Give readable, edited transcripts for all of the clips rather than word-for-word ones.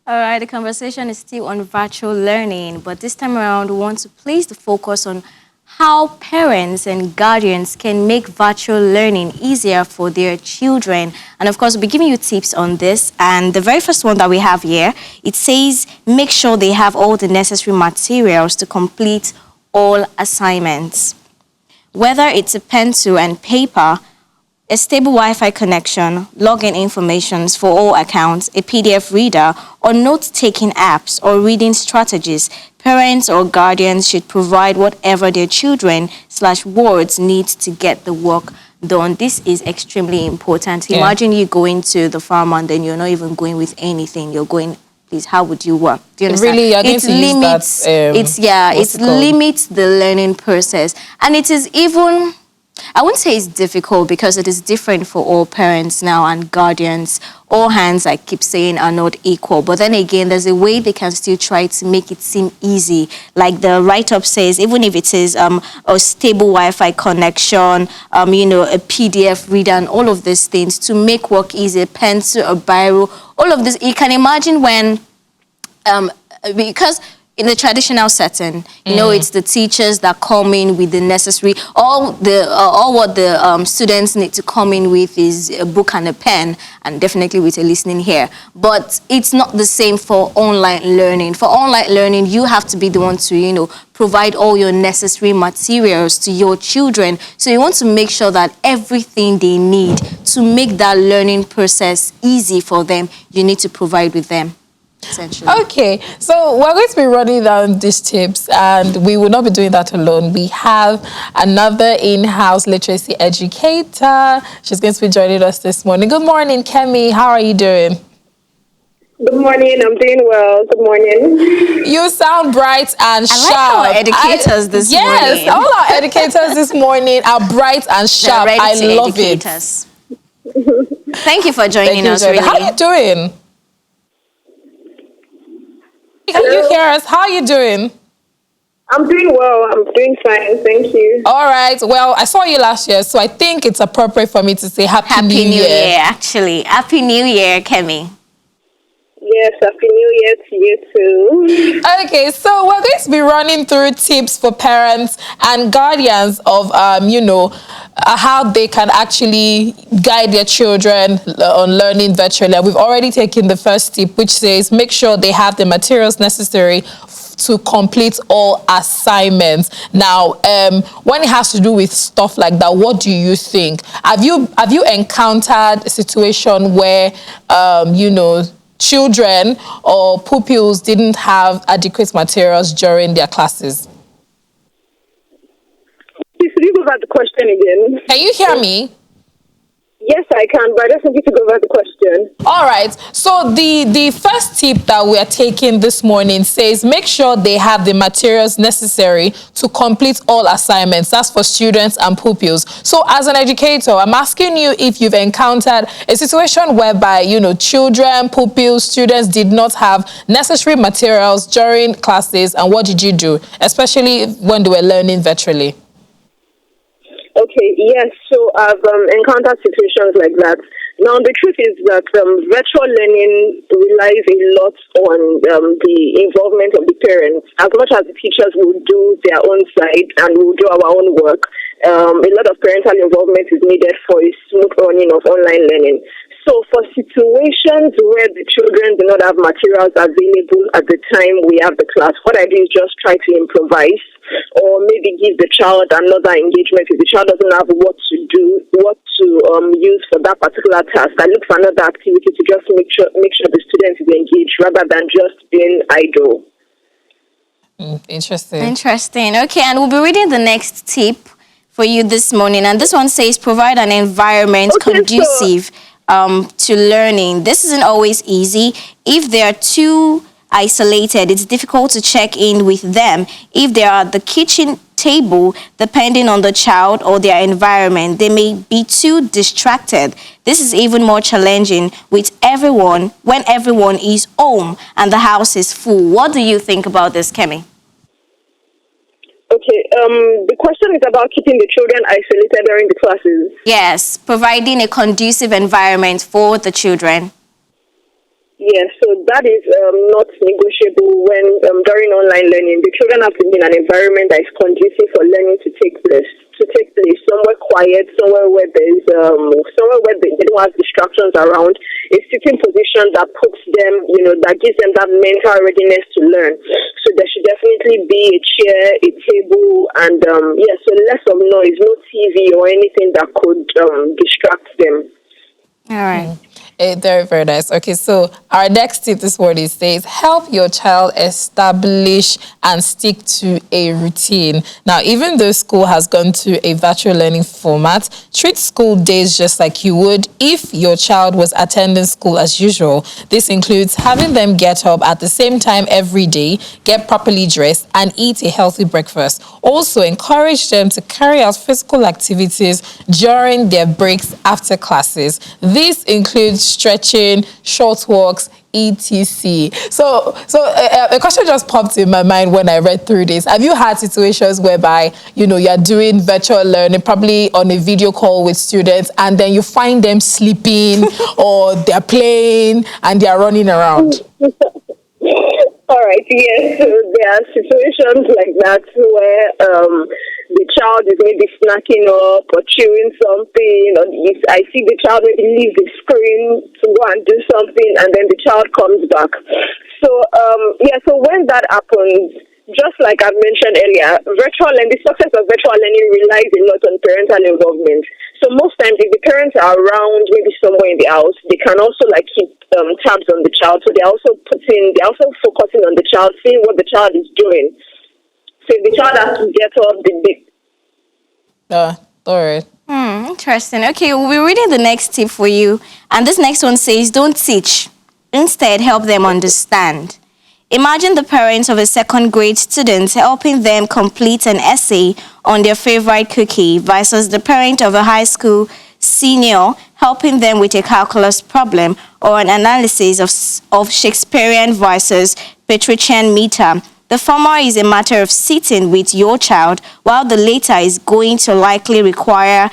All right, the conversation is still on virtual learning, but this time around, we want to place the focus on how parents and guardians can make virtual learning easier for their children. And of course, we'll be giving you tips on this. And the very first one that we have here, it says make sure they have all the necessary materials to complete all assignments. Whether it's a pencil and paper, a stable Wi-Fi connection, login informations for all accounts, a PDF reader, or note-taking apps or reading strategies, parents or guardians should provide whatever their children/wards need to get the work done. This is extremely important. Yeah. Imagine you going to the farm and then you're not even going with anything. You're going, please, how would you work? Do you understand? Really, you're going It to use limits, that, it limits the learning process. And it is even, I wouldn't say it's difficult because it is different for all parents now and guardians. All hands, I keep saying, are not equal. But then again, there's a way they can still try to make it seem easy. Like the write-up says, even if it is a stable Wi-Fi connection, a PDF reader and all of these things to make work easy, a pencil, a biro, all of this. You can imagine when, because in the traditional setting, it's the teachers that come in with the necessary, all what the students need to come in with is a book and a pen, and definitely with a listening ear. But it's not the same for online learning. For online learning, you have to be the one to, provide all your necessary materials to your children. So you want to make sure that everything they need to make that learning process easy for them, you need to provide with them. Okay, so we're going to be running down these tips, and we will not be doing that alone. We have another in-house literacy educator. She's going to be joining us this morning. Good morning, Kemi. How are you doing? Good morning. I'm doing well. Good morning. You sound bright and sharp. I like our educators this morning. Yes, all our educators this morning are bright and sharp. I love it. Thank you for joining us. Really. How are you doing? Can you hear us? How are you doing? I'm doing well. I'm doing fine. Thank you. All right. Well, I saw you last year, so I think it's appropriate for me to say Happy New Year. Actually. Happy New Year, Kemi. Yes, Happy New Year to you too. Okay, so we're going to be running through tips for parents and guardians of, how they can actually guide their children on learning virtually. We've already taken the first tip, which says make sure they have the materials necessary to complete all assignments. Now, when it has to do with stuff like that, what do you think? Have you encountered a situation where, children or pupils didn't have adequate materials during their classes? Please, could you go back the question again? Can you hear me? Yes, I can, but I just want you to go back the question. All right. So the first tip that we are taking this morning says make sure they have the materials necessary to complete all assignments. That's for students and pupils. So as an educator, I'm asking you if you've encountered a situation whereby, children, pupils, students did not have necessary materials during classes, and what did you do, especially when they were learning virtually? Okay, yes. So I've encountered situations like that. Now, the truth is that virtual learning relies a lot on the involvement of the parents. As much as the teachers will do their own side and we'll do our own work, a lot of parental involvement is needed for a smooth running of online learning. So for situations where the children do not have materials available at the time we have the class, what I do is just try to improvise or maybe give the child another engagement. If the child doesn't have what to do, what to use for that particular task, I look for another activity to just make sure the student is engaged rather than just being idle. Interesting. Okay, and we'll be reading the next tip for you this morning. And this one says provide an environment conducive to learning. This isn't always easy. If they are too isolated, it's difficult to check in with them. If they are at the kitchen table, depending on the child or their environment, they may be too distracted. This is even more challenging when everyone is home and the house is full. What do you think about this, Kemi? Okay, the question is about keeping the children isolated during the classes. Yes, providing a conducive environment for the children. Yes, so that is not negotiable when during online learning. The children have to be in an environment that is conducive for learning to take place. Somewhere quiet, somewhere where there's somewhere where they don't have distractions around. A sitting position that puts them, that gives them that mental readiness to learn. So there should definitely be a chair, a table, and so less of noise, no TV or anything that could distract them. All right. Very, very nice. Okay, so our next tip this morning says, help your child establish and stick to a routine. Now, even though school has gone to a virtual learning format, treat school days just like you would if your child was attending school as usual. This includes having them get up at the same time every day, get properly dressed, and eat a healthy breakfast. Also, encourage them to carry out physical activities during their breaks after classes. This includes stretching, short walks, etc. So a question just popped in my mind when I read through this. Have you had situations whereby, you're doing virtual learning, probably on a video call with students, and then you find them sleeping or they're playing and they're running around? All right, yes, so there are situations like that where the child is maybe snacking up or chewing something, or if I see the child maybe leave the screen to go and do something, and then the child comes back. So, so when that happens, just like I mentioned earlier, the success of virtual learning relies a lot on parental involvement. So most times, if the parents are around, maybe somewhere in the house, they can also keep tabs on the child. So they're also focusing on the child, seeing what the child is doing. So if the child has to get up, all right. Interesting. Okay, we'll be reading the next tip for you. And this next one says, don't teach. Instead, help them understand. Imagine the parents of a second grade student helping them complete an essay on their favorite cookie versus the parent of a high school senior helping them with a calculus problem or an analysis of Shakespearean versus Petrarchian meter. The former is a matter of sitting with your child, while the latter is going to likely require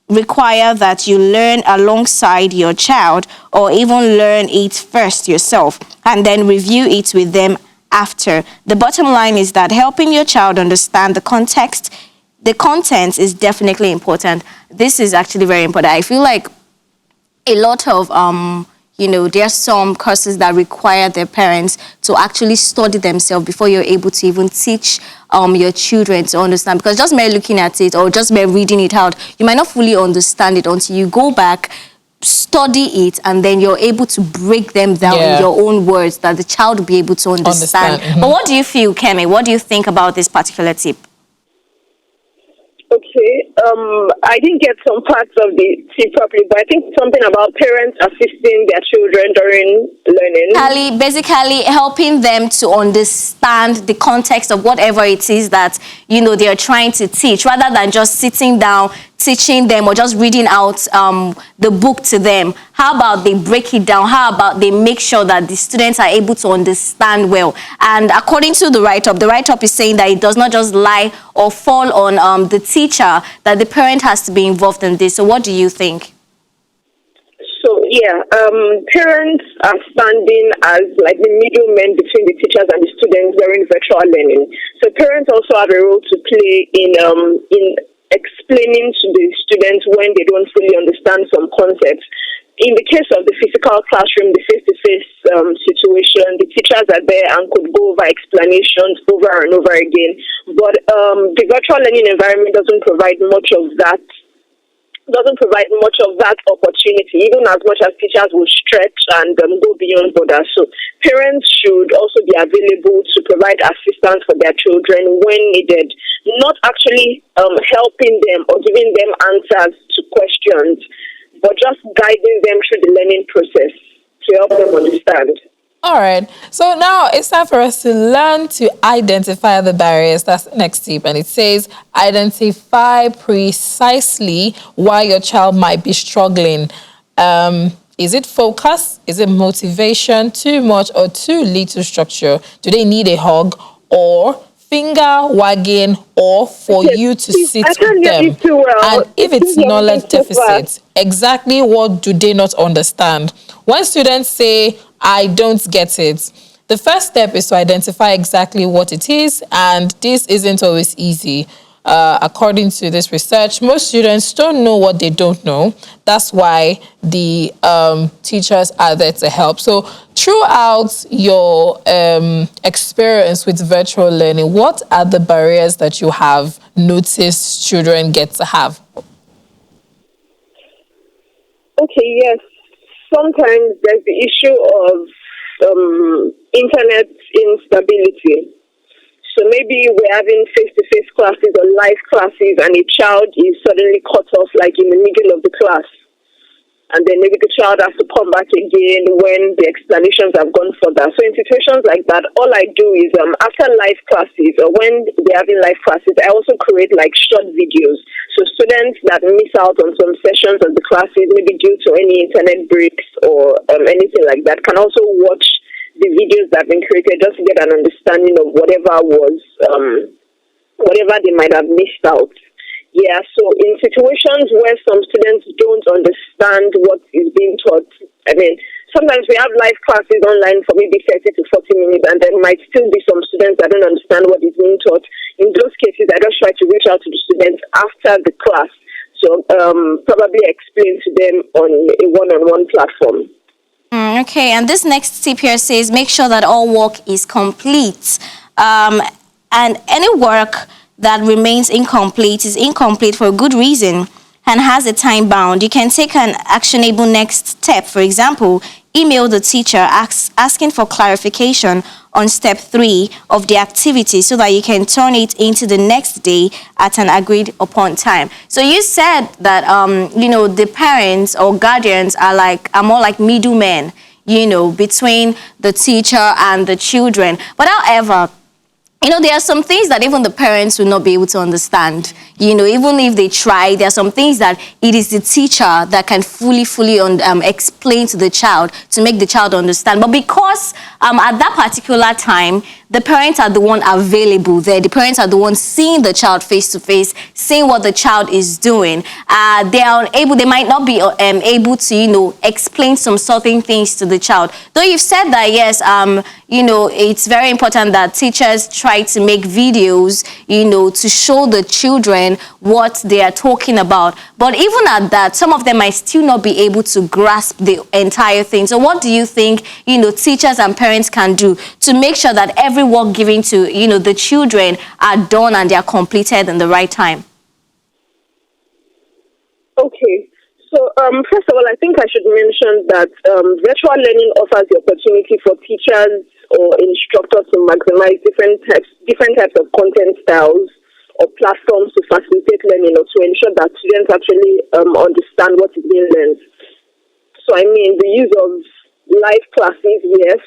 that you learn alongside your child or even learn it first yourself and then review it with them after. The bottom line is that helping your child understand the context, the content is definitely important. This is actually very important. I feel like a lot of there are some courses that require their parents to actually study themselves before you're able to even teach your children to understand. Because just by looking at it or just by reading it out, you might not fully understand it until you go back, study it, and then you're able to break them down in your own words that the child will be able to understand. Mm-hmm. But what do you feel, Kemi? What do you think about this particular tip? Okay, I didn't get some parts of the tip properly, but I think something about parents assisting their children during learning. Basically helping them to understand the context of whatever it is that, they are trying to teach, rather than just sitting down, teaching them or just reading out the book to them. How about they break it down? How about they make sure that the students are able to understand well? And according to the write-up is saying that it does not just lie or fall on the teacher, that the parent has to be involved in this. So what do you think? So, parents are standing as the middlemen between the teachers and the students during virtual learning. So parents also have a role to play in explaining to the students when they don't fully understand some concepts. In the case of the physical classroom, the face-to-face situation, the teachers are there and could go over explanations over and over again. But the virtual learning environment doesn't provide much of that opportunity, even as much as teachers will stretch and go beyond borders. So parents should also be available to provide assistance for their children when needed, not actually helping them or giving them answers to questions, but just guiding them through the learning process to help them understand. All right. So now it's time for us to learn to identify the barriers. That's the next tip. And it says, identify precisely why your child might be struggling. Is it focus? Is it motivation? Too much or too little structure? Do they need a hug or finger wagging, or for you to sit with them? Well. And if it's knowledge deficit, exactly what do they not understand? When students say, I don't get it, the first step is to identify exactly what it is, and this isn't always easy. According to this research, most students don't know what they don't know. That's why the teachers are there to help. So throughout your experience with virtual learning, what are the barriers that you have noticed children get to have? Okay, yes. Sometimes there's the issue of internet instability. So maybe we're having face-to-face classes or live classes, and a child is suddenly cut off like in the middle of the class. And then maybe the child has to come back again when the explanations have gone further. So in situations like that, all I do is after live classes or when they're having live classes, I also create like short videos. So students that miss out on some sessions of the classes, maybe due to any internet breaks or anything like that, can also watch the videos that have been created just to get an understanding of whatever they might have missed out. Yeah, so in situations where some students don't understand what is being taught, I mean, sometimes we have live classes online for maybe 30 to 40 minutes, and there might still be some students that don't understand what is being taught. In those cases, I just try to reach out to the students after the class, so probably explain to them on a one-on-one platform. Okay, and this next tip here says make sure that all work is complete. And any work that remains incomplete is incomplete for a good reason and has a time bound. You can take an actionable next step. For example, email the teacher asking for clarification on step 3 of the activity so that you can turn it into the next day at an agreed upon time. So you said that, the parents or guardians are more like middlemen, between the teacher and the children. But however, there are some things that even the parents will not be able to understand. Even if they try, there are some things that it is the teacher that can fully explain to the child to make the child understand. But because at that particular time, the parents are the one available there. The parents are the ones seeing the child face to face, seeing what the child is doing. They might not be able to, explain some certain things to the child. Though you've said that, yes, it's very important that teachers try to make videos, to show the children what they are talking about. But even at that, some of them might still not be able to grasp the entire thing. So what do you think, teachers and parents can do to make sure that every work given to, the children are done and they are completed in the right time? Okay. So, first of all, I think I should mention that virtual learning offers the opportunity for teachers or instructors to maximize different types of content styles or platforms to facilitate learning or to ensure that students actually understand what is being learned. So, I mean, the use of live classes, yes.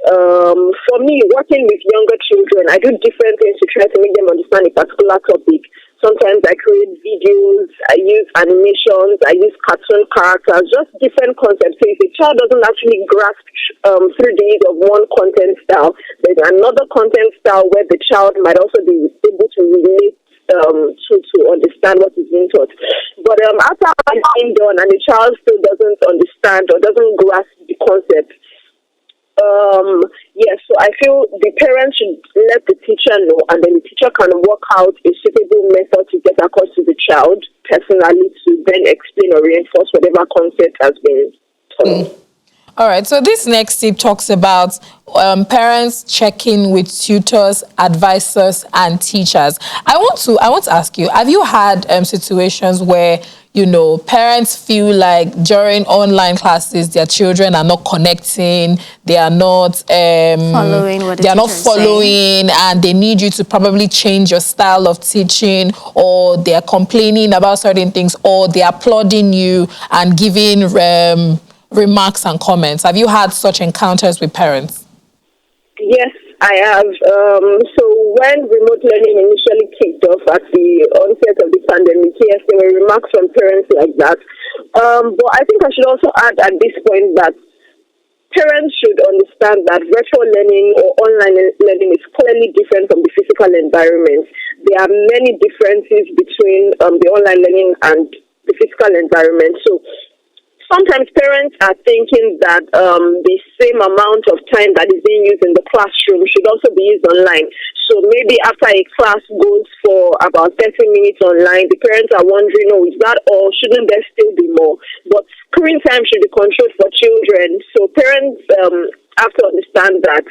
For me, working with younger children, I do different things to try to make them understand a particular topic. Sometimes I create videos, I use animations, I use cartoon characters, just different concepts. So if a child doesn't actually grasp through the use of one content style, there's another content style where the child might also be able to relate to understand what is being taught. But after it's being done and the child still doesn't understand or doesn't grasp the concept, yes, so I feel the parents should let the teacher know, and then the teacher can work out a suitable method to get across to the child personally to then explain or reinforce whatever concept has been taught. All right, so this next tip talks about parents checking with tutors, advisors, and teachers. I want to ask you, have you had situations where parents feel like during online classes their children are not connecting, they are not following what they are not following, and they need you to probably change your style of teaching, or they are complaining about certain things, or they are applauding you and giving remarks and comments? Have you had such encounters with parents? Yes, I have. So when remote learning initially kicked off at the onset of the pandemic, yes, there were remarks from parents like that. But I think I should also add at this point that parents should understand that virtual learning or online learning is clearly different from the physical environment. There are many differences between the online learning and the physical environment. So sometimes parents are thinking that the same amount of time that is being used in the classroom should also be used online. So maybe after a class goes for about 30 minutes online, the parents are wondering, oh, is that all? Shouldn't there still be more? But screen time should be controlled for children. So parents have to understand that.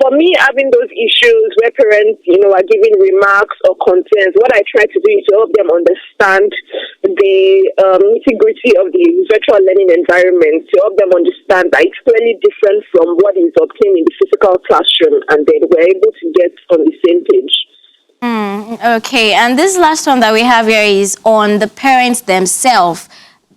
For me, having those issues where parents, are giving remarks or concerns, what I try to do is to help them understand the nitty-gritty of the virtual learning environment, to help them understand that it's clearly different from what is obtained in the physical classroom, and then we're able to get on the same page. Okay, and this last one that we have here is on the parents themselves.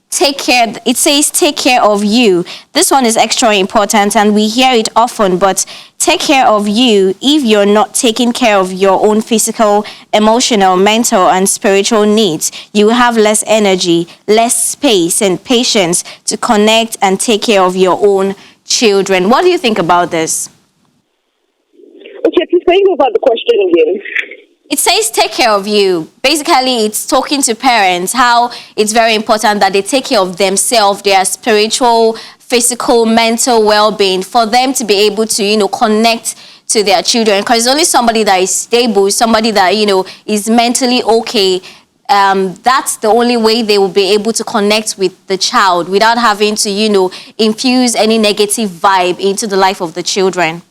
Take care. It says take care of you. This one is extra important and we hear it often, but take care of you. If you're not taking care of your own physical, emotional, mental and spiritual needs, you will have less energy, less space and patience to connect and take care of your own children. What do you think about this? Okay, please can you go about the question again? It says take care of you. Basically, it's talking to parents how it's very important that they take care of themselves, their spiritual, physical, mental well-being, for them to be able to, connect to their children. Because it's only somebody that is stable, somebody that, is mentally okay. That's the only way they will be able to connect with the child without having to, infuse any negative vibe into the life of the children.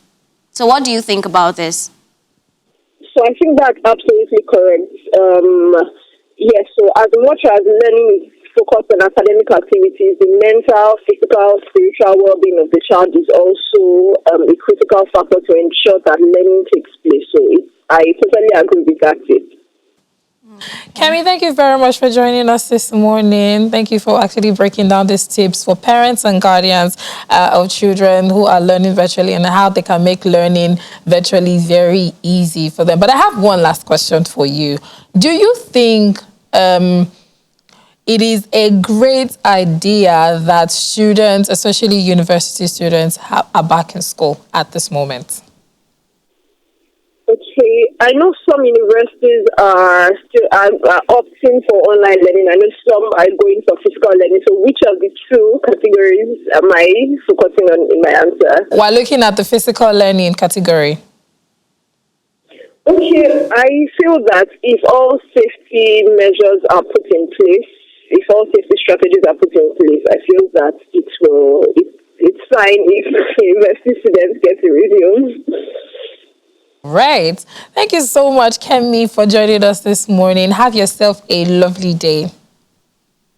So what do you think about this? So I think that's absolutely correct. Yes, so as much as learning is focused on academic activities, the mental, physical, spiritual well-being of the child is also a critical factor to ensure that learning takes place. So I totally agree with that tip. Kemi, thank you very much for joining us this morning. Thank you for actually breaking down these tips for parents and guardians of children who are learning virtually and how they can make learning virtually very easy for them. But I have one last question for you. Do you think it is a great idea that students, especially university students, are back in school at this moment? Okay, I know some universities are still opting for online learning. I know some are going for physical learning. So which of the two categories am I focusing on in my answer? We're looking at the physical learning category. Okay, I feel that if all safety measures are put in place, if all safety strategies are put in place, I feel that it's fine if university students get to resume. Right. Thank you so much, Kemi, for joining us this morning. Have yourself a lovely day.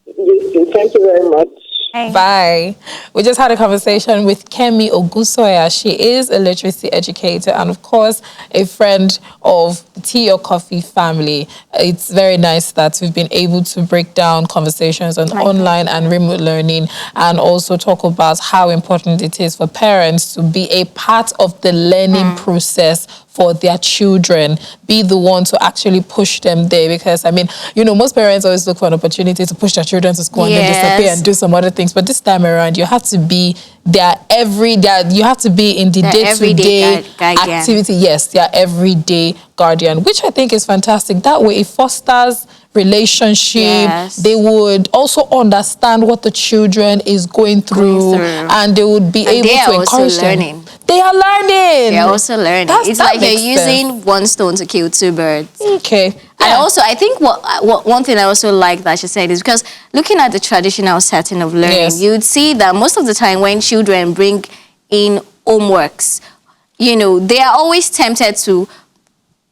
You too. Thank you very much. Bye. We just had a conversation with Kemi Ogusoya. She is a literacy educator and, of course, a friend of the Tea or Coffee family. It's very nice that we've been able to break down conversations on online and remote learning and also talk about how important it is for parents to be a part of the learning process for their children, be the one to actually push them there. Because, I mean, most parents always look for an opportunity to push their children to school and then disappear and do some other things. But this time around, you have to be there every day. You have to be in the day-to-day activity. Yes, their everyday guardian, which I think is fantastic. That way, it fosters relationship. Yes. They would also understand what the children is going through. And they would be able to encourage them. They are learning. They're also learning. It's like you're using one stone to kill two birds. Okay. And also, I think one thing I also like that she said is because looking at the traditional setting of learning, you'd see that most of the time when children bring in homeworks, they are always tempted to,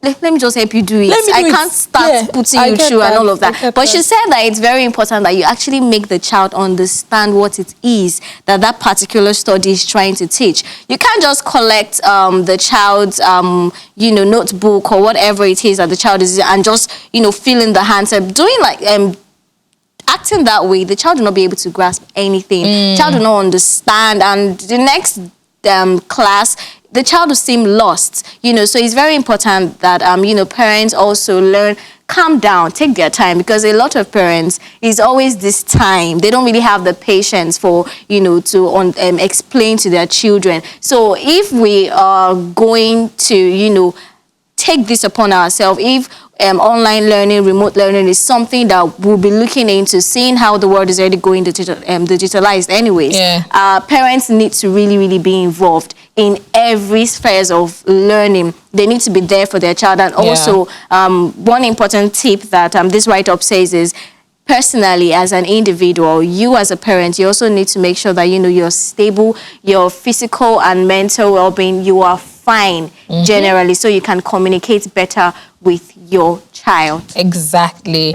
let me just help you do it. I can't start putting you through and all of that. But she said that it's very important that you actually make the child understand what it is that particular study is trying to teach. You can't just collect the child's, notebook or whatever it is that the child is and just, fill in the answer. Doing acting that way, the child will not be able to grasp anything. The child will not understand. And the next class, the child will seem lost, so it's very important that, parents also learn, calm down, take their time, because a lot of parents is always this time. They don't really have the patience for, to explain to their children. So if we are going to, take this upon ourselves. If online learning, remote learning is something that we'll be looking into, seeing how the world is already going digitalized anyways. Parents need to really, really be involved in every spheres of learning. They need to be there for their child. And also, one important tip that this write-up says is, personally, as an individual, you as a parent, you also need to make sure that, you know, you're stable, your physical and mental well-being, you are fine generally, so you can communicate better with your child. Exactly.